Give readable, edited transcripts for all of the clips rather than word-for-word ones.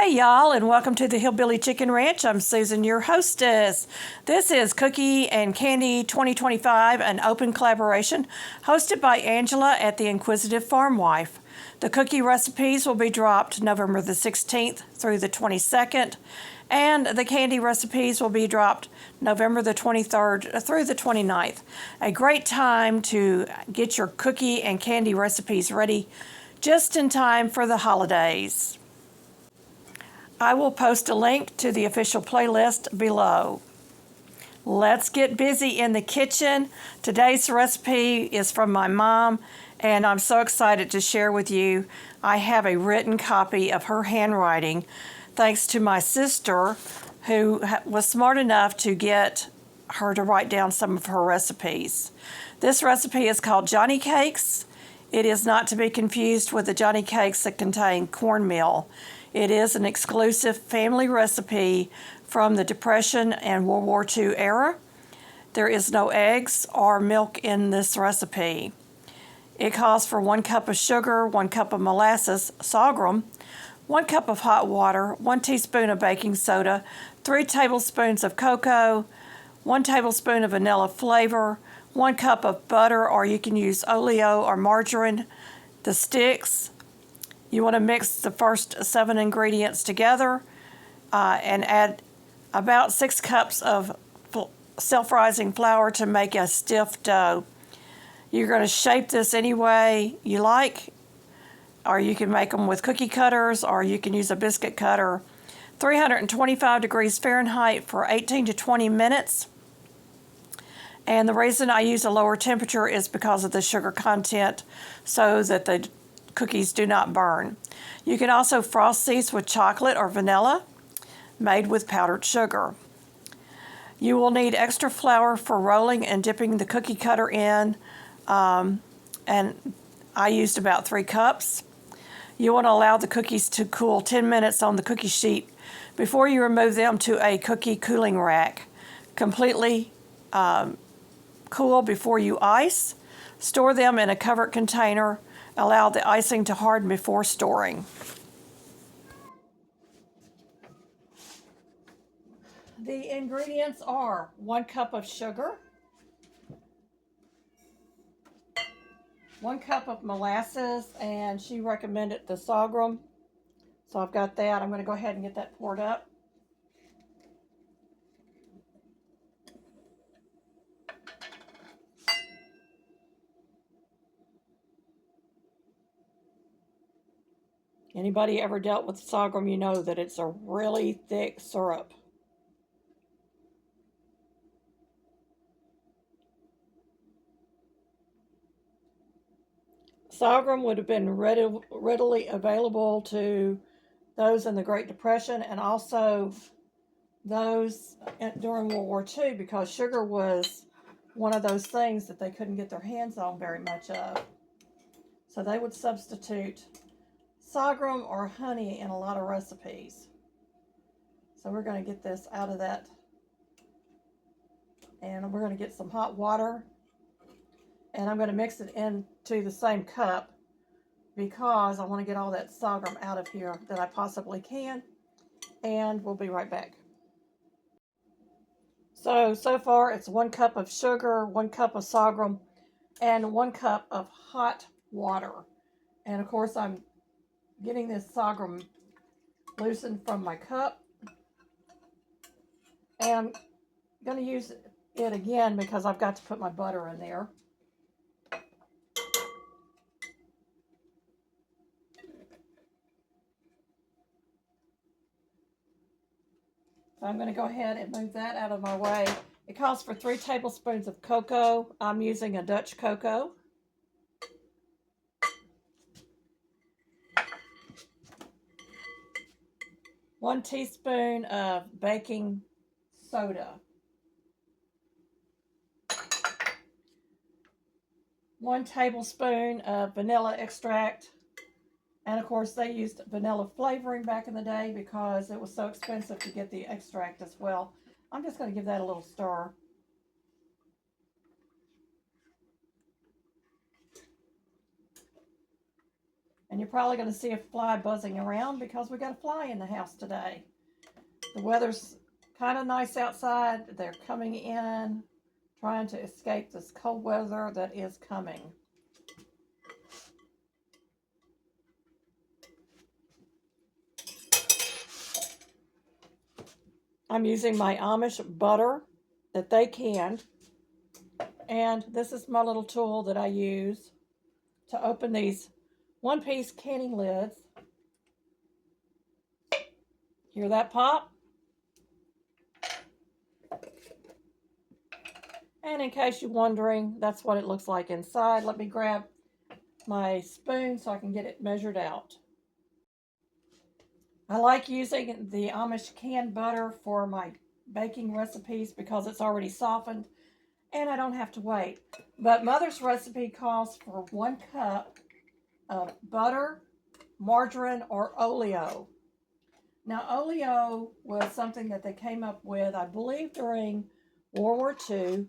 Hey y'all, and welcome to the Hillbilly Chicken Ranch. I'm Susan, your hostess. This is Cookie and Candy 2025, an open collaboration hosted by Angela at the Inquisitive Farm Wife. The cookie recipes will be dropped November the 16th through the 22nd, and the candy recipes will be dropped November the 23rd through the 29th. A great time to get your cookie and candy recipes ready just in time for the holidays. I will post a link to the official playlist below. Let's get busy in the kitchen. Today's recipe is from my mom, and I'm so excited to share with you. I have a written copy of her handwriting, thanks to my sister, who was smart enough to get her to write down some of her recipes. This recipe is called Johnny Cakes. It is not to be confused with the Johnny Cakes that contain cornmeal. It is an exclusive family recipe from the Depression and World War II era. There is no eggs or milk in this recipe. It calls for 1 cup of sugar, 1 cup of molasses, sorghum, 1 cup of hot water, 1 teaspoon of baking soda, 3 tablespoons of cocoa, 1 tablespoon of vanilla flavor, 1 cup of butter, or you can use oleo or margarine, the sticks. You want to mix the first 7 ingredients together and add about 6 cups of self-rising flour to make a stiff dough. You're going to shape this any way you like, or you can make them with cookie cutters, or you can use a biscuit cutter. 325 degrees Fahrenheit for 18 to 20 minutes. And the reason I use a lower temperature is because of the sugar content, so that the cookies do not burn. You can also frost these with chocolate or vanilla made with powdered sugar. You will need extra flour for rolling and dipping the cookie cutter in, and I used about 3 cups. You want to allow the cookies to cool 10 minutes on the cookie sheet before you remove them to a cookie cooling rack. Completely cool before you ice. Store them in a covered container. Allow the icing to harden before storing. The ingredients are 1 cup of sugar, 1 cup of molasses, and she recommended the sorghum. So I've got that. I'm going to go ahead and get that poured up. Anybody ever dealt with sorghum, you know that it's a really thick syrup. Sorghum would have been readily available to those in the Great Depression, and also those during World War II, because sugar was one of those things that they couldn't get their hands on very much of. So they would substitute sorghum or honey in a lot of recipes. So we're going to get this out of that, and we're going to get some hot water, and I'm going to mix it into the same cup because I want to get all that sorghum out of here that I possibly can, and we'll be right back. So far it's 1 cup of sugar, 1 cup of sorghum, and 1 cup of hot water. And of course I'm getting this sorghum loosened from my cup, and I'm going to use it again because I've got to put my butter in there. So I'm going to go ahead and move that out of my way. It calls for 3 tablespoons of cocoa. I'm using a Dutch cocoa. One teaspoon of baking soda. 1 tablespoon of vanilla extract. And of course they used vanilla flavoring back in the day because it was so expensive to get the extract as well. I'm just going to give that a little stir. And you're probably going to see a fly buzzing around because we got a fly in the house today. The weather's kind of nice outside. They're coming in, trying to escape this cold weather that is coming. I'm using my Amish butter that they canned. And this is my little tool that I use to open these one-piece canning lids. Hear that pop? And in case you're wondering, that's what it looks like inside. Let me grab my spoon so I can get it measured out. I like using the Amish canned butter for my baking recipes because it's already softened and I don't have to wait. But Mother's recipe calls for 1 cup of butter, margarine, or oleo. Now, oleo was something that they came up with, I believe, during World War II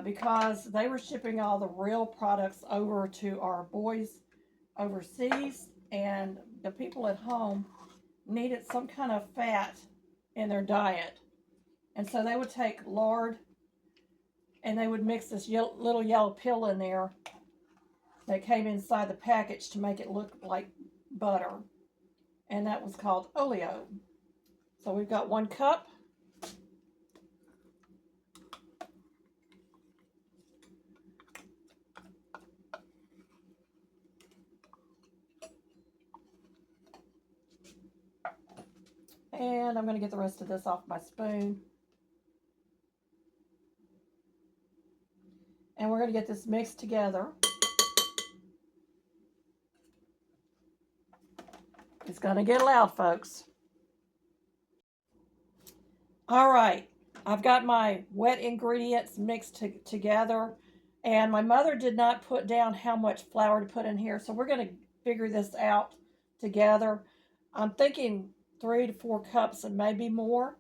because they were shipping all the real products over to our boys overseas, and the people at home needed some kind of fat in their diet. And so they would take lard and they would mix this little yellow pill in there that came inside the package to make it look like butter. And that was called oleo. So we've got 1 cup. And I'm going to get the rest of this off my spoon. And we're going to get this mixed together. It's going to get loud, folks. All right, I've got my wet ingredients mixed together, and my mother did not put down how much flour to put in here, so we're going to figure this out together. I'm thinking 3 to 4 cups and maybe more,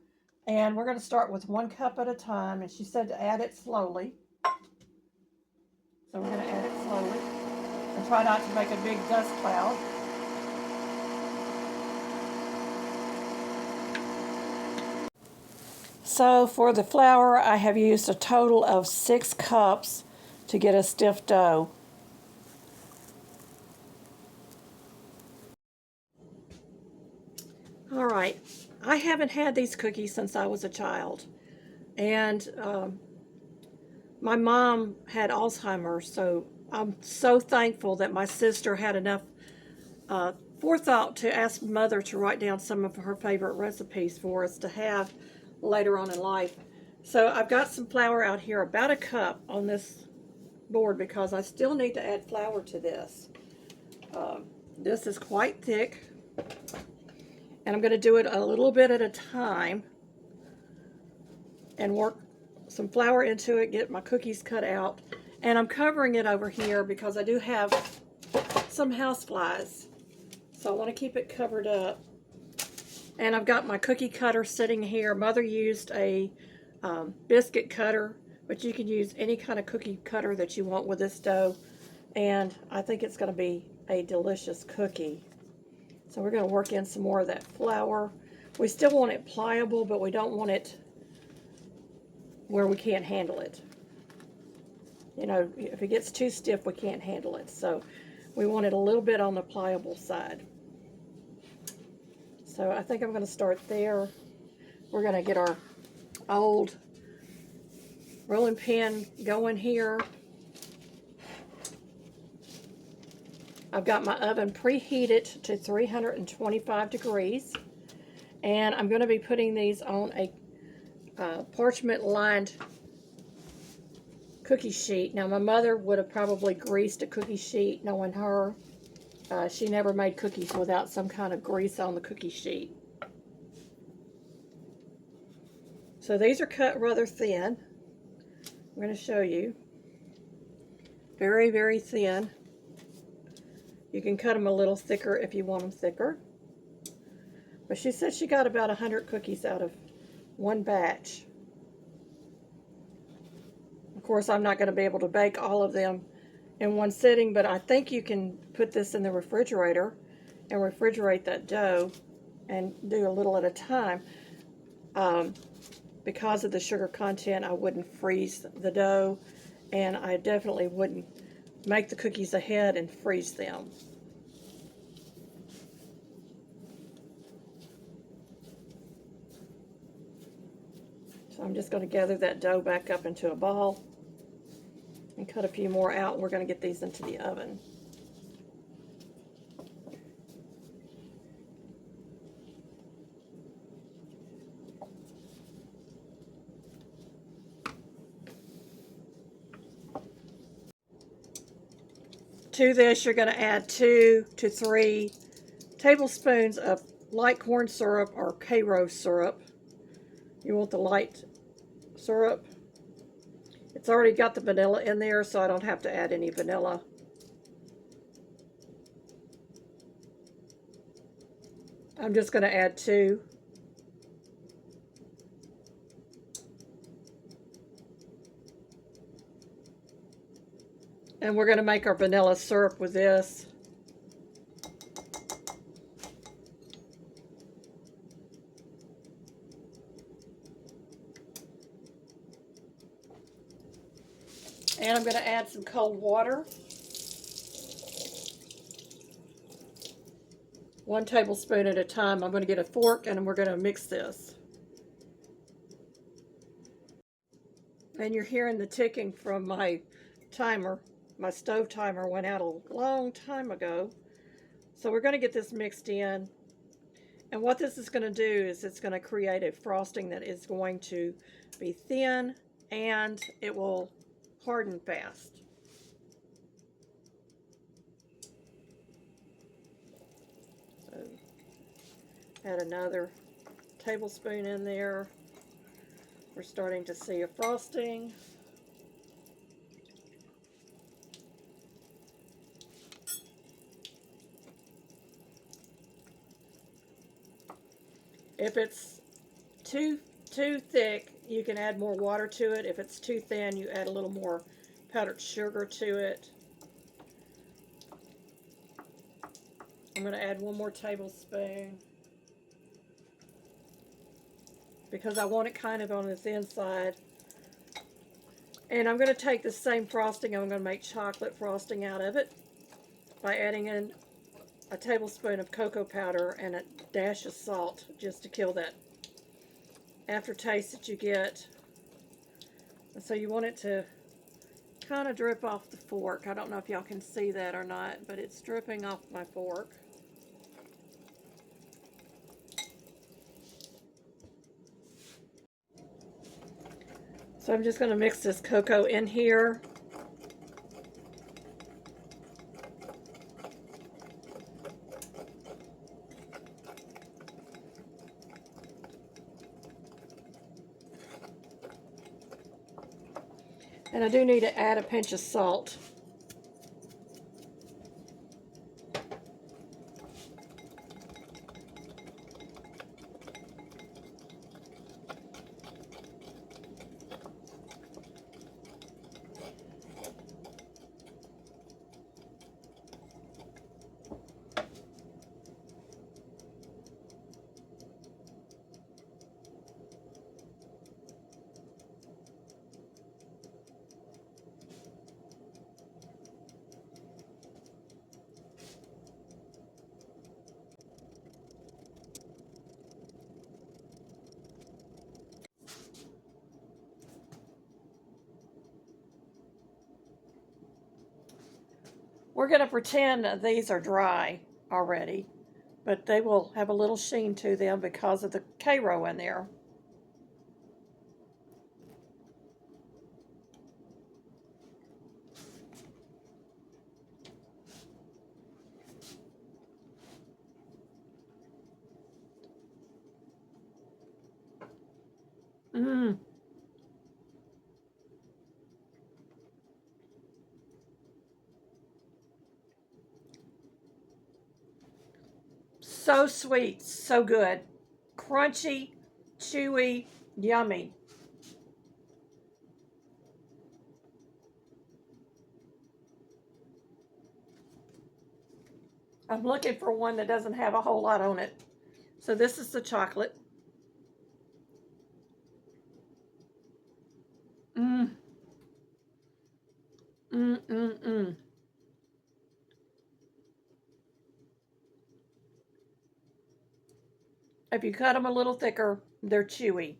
and we're going to start with 1 cup at a time, and she said to add it slowly. So we're going to add it slowly and try not to make a big dust cloud. So for the flour, I have used a total of 6 cups to get a stiff dough. All right, I haven't had these cookies since I was a child. And my mom had Alzheimer's, so I'm so thankful that my sister had enough forethought to ask Mother to write down some of her favorite recipes for us to have later on in life. So I've got some flour out here, about a cup on this board, because I still need to add flour to this. This is quite thick, and I'm going to do it a little bit at a time and work some flour into it, get my cookies cut out. And I'm covering it over here because I do have some house flies, so I want to keep it covered up. And I've got my cookie cutter sitting here. Mother used a biscuit cutter, but you can use any kind of cookie cutter that you want with this dough. And I think it's going to be a delicious cookie. So we're going to work in some more of that flour. We still want it pliable, but we don't want it where we can't handle it. You know, if it gets too stiff, we can't handle it. So we want it a little bit on the pliable side. So I think I'm going to start there. We're going to get our old rolling pin going here. I've got my oven preheated to 325 degrees. And I'm going to be putting these on a parchment lined cookie sheet. Now my mother would have probably greased a cookie sheet, knowing her. She never made cookies without some kind of grease on the cookie sheet. So these are cut rather thin. I'm going to show you. Very, very thin. You can cut them a little thicker if you want them thicker. But she said she got about 100 cookies out of one batch. Of course, I'm not going to be able to bake all of them in one sitting, but I think you can put this in the refrigerator and refrigerate that dough and do a little at a time. Because of the sugar content, I wouldn't freeze the dough, and I definitely wouldn't make the cookies ahead and freeze them. So I'm just going to gather that dough back up into a ball and cut a few more out. We're going to get these into the oven. To this, you're going to add 2 to 3 tablespoons of light corn syrup or Karo syrup. You want the light syrup. It's already got the vanilla in there, so I don't have to add any vanilla. I'm just going to add 2. And we're going to make our vanilla syrup with this. And I'm going to add some cold water. 1 tablespoon at a time. I'm going to get a fork and we're going to mix this. And you're hearing the ticking from my timer. My stove timer went out a long time ago. So we're going to get this mixed in. And what this is going to do is it's going to create a frosting that is going to be thin and it will harden fast. So add another tablespoon in there. We're starting to see a frosting. If it's too thick, you can add more water to it. If it's too thin, you add a little more powdered sugar to it. I'm going to add 1 more tablespoon because I want it kind of on this inside. And I'm going to take the same frosting, I'm going to make chocolate frosting out of it by adding in a tablespoon of cocoa powder and a dash of salt just to kill that aftertaste that you get. And so you want it to kind of drip off the fork. I don't know if y'all can see that or not, but it's dripping off my fork. So I'm just going to mix this cocoa in here. And I do need to add a pinch of salt. We're going to pretend that these are dry already, but they will have a little sheen to them because of the Karo in there. So sweet, so good. Crunchy, chewy, yummy. I'm looking for one that doesn't have a whole lot on it. So this is the chocolate. Mmm. Mmm, mmm, mmm. If you cut them a little thicker, they're chewy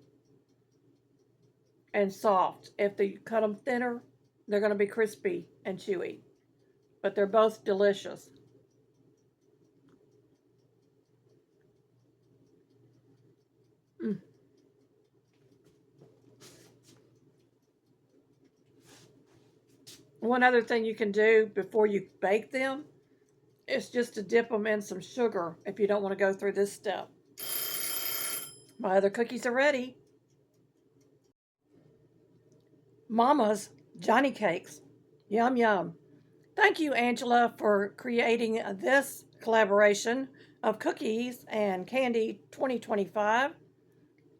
and soft. If you cut them thinner, they're going to be crispy and chewy. But they're both delicious. Mm. One other thing you can do before you bake them is just to dip them in some sugar if you don't want to go through this step. My other cookies are ready. Mama's Johnny Cakes. Yum, yum. Thank you, Angela, for creating this collaboration of cookies and candy 2025.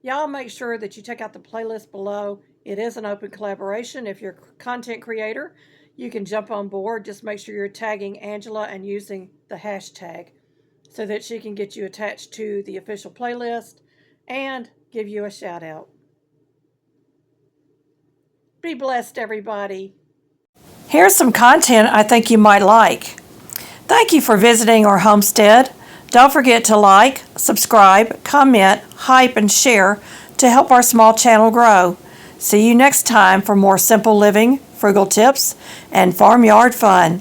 Y'all make sure that you check out the playlist below. It is an open collaboration. If you're a content creator, you can jump on board. Just make sure you're tagging Angela and using the hashtag so that she can get you attached to the official playlist and give you a shout out. Be blessed, everybody. Here's some content I think you might like. Thank you for visiting our homestead. Don't forget to like, subscribe, comment, hype, and share to help our small channel grow. See you next time for more simple living, frugal tips, and farmyard fun.